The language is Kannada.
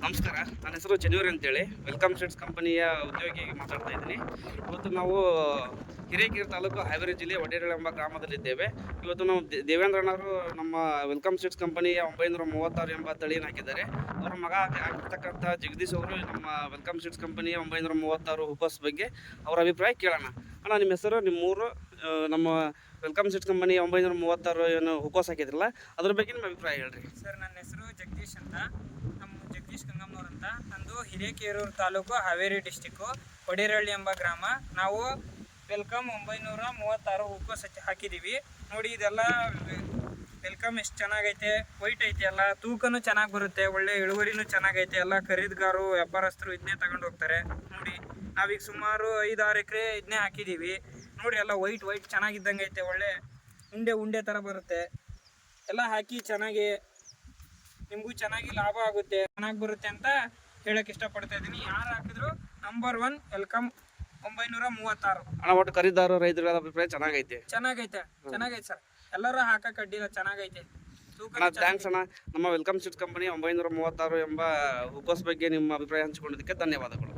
ನಮಸ್ಕಾರ, ನನ್ನ ಹೆಸರು ಜನಿವರಿ ಅಂತೇಳಿ ವೆಲ್ಕಮ್ ಸೀಡ್ಸ್ ಕಂಪನಿಯ ಉದ್ಯೋಗಿಯಾಗಿ ಮಾತಾಡ್ತಾ ಇದ್ದೀನಿ. ಇವತ್ತು ನಾವು ಹಿರೇಕೆರೆ ತಾಲೂಕು ಹಾವೇರಿ ಜಿಲ್ಲೆ ವಡೇರಳ್ಳಿ ಎಂಬ ಗ್ರಾಮದಲ್ಲಿದ್ದೇವೆ. ಇವತ್ತು ನಾವು ದೇವೇಂದ್ರಣ್ಣವರು ನಮ್ಮ ವೆಲ್ಕಮ್ ಸೀಡ್ಸ್ ಕಂಪನಿಯ 936 ಎಂಬ ತಳಿಯನ್ನು ಹಾಕಿದ್ದಾರೆ. ಅವರ ಮಗ ಆಗಿರ್ತಕ್ಕಂಥ ಜಗದೀಶ್ ಅವರು ನಮ್ಮ ವೆಲ್ಕಮ್ ಸೀಡ್ಸ್ ಕಂಪನಿಯ 936 ಹುಬ್ಬಸ್ ಬಗ್ಗೆ ಅವರ ಅಭಿಪ್ರಾಯ ಕೇಳೋಣ. ಅಣ್ಣ, ನಿಮ್ಮ ಹೆಸರು, ನಿಮ್ಮ ಊರು, ನಮ್ಮ ವೆಲ್ಕಮ್ ಸೀಡ್ಸ್ ಕಂಪನಿ 936 ಏನು ಹುಬ್ಬಸ್ ಹಾಕಿದ್ರಲ್ಲ ಅದ್ರ ಬಗ್ಗೆ ನಿಮ್ಮ ಅಭಿಪ್ರಾಯ ಹೇಳ್ರಿ. ಸರ್, ನನ್ನ ಹೆಸರು ಜಗದೀಶ್ ಅಂತ. ನಮ್ಮ ಜಗದೀಶ್ ಗಂಗಮ್ಮನವ್ರು ಅಂತ. ನಂದು ಹಿರೇಕೆರೂರು ತಾಲೂಕು, ಹಾವೇರಿ ಡಿಸ್ಟಿಕ್ಕು, ವಡೇರಳ್ಳಿ ಎಂಬ ಗ್ರಾಮ. ನಾವು ವೆಲ್ಕಮ್ 936 ಹುಬ್ಬಸ್ ಹಾಕಿದ್ದೀವಿ. ನೋಡಿ, ಇದೆಲ್ಲ ವೆಲ್ಕಮ್ ಎಷ್ಟು ಚೆನ್ನಾಗೈತೆ, ವೈಟ್ ಐತೆ, ಎಲ್ಲ ತೂಕನೂ ಚೆನ್ನಾಗಿ ಬರುತ್ತೆ, ಒಳ್ಳೆ ಇಳುವರಿನೂ ಚೆನ್ನಾಗೈತೆ. ಎಲ್ಲ ಖರೀದಿಗಾರರು, ವ್ಯಾಪಾರಸ್ಥರು ಇದನ್ನೇ ತಗೊಂಡು ಹೋಗ್ತಾರೆ. ನೋಡಿ, ನಾವೀಗ ಸುಮಾರು 5-6 ಎಕರೆ ಇದನ್ನೇ ಹಾಕಿದ್ದೀವಿ. ನೋಡಿ, ಎಲ್ಲ ವೈಟ್ ಚೆನ್ನಾಗಿದ್ದಂಗೆ ಐತೆ, ಒಳ್ಳೆ ಉಂಡೆ ಥರ ಬರುತ್ತೆ. ಎಲ್ಲ ಹಾಕಿ ಚೆನ್ನಾಗಿ ನಿಮಗೂ ಚೆನ್ನಾಗಿ ಲಾಭ ಆಗುತ್ತೆ, ಚೆನ್ನಾಗಿ ಬರುತ್ತೆ ಅಂತ ಹೇಳಕ್ಕೆ ಇಷ್ಟಪಡ್ತಾ ಇದ್ದೀನಿ. ಯಾರು ಹಾಕಿದ್ರು ನಂಬರ್ 1 ವೆಲ್ಕಮ್ 936. ಅಣ್ಣ, ಒಟ್ಟು ಖರೀದಿದಾರರು, ರೈತರ ಅಭಿಪ್ರಾಯ ಚೆನ್ನಾಗೈತೆ ಸರ್. ಎಲ್ಲರೂ ಹಾಕಕ್ಕೆ ಅಡ್ಡಿಲ್ಲ, ಚೆನ್ನಾಗೈತೆ. ಥ್ಯಾಂಕ್ಸ್ ಅಣ್ಣ. ನಮ್ಮ ವೆಲ್ಕಮ್ ಸೀಡ್ಸ್ ಕಂಪನಿ 936 ಎಂಬ ಹುಬ್ಬಸ್ ಬಗ್ಗೆ ನಿಮ್ಮ ಅಭಿಪ್ರಾಯ ಹಂಚಿಕೊಂಡಿದ್ದಕ್ಕೆ ಧನ್ಯವಾದಗಳು.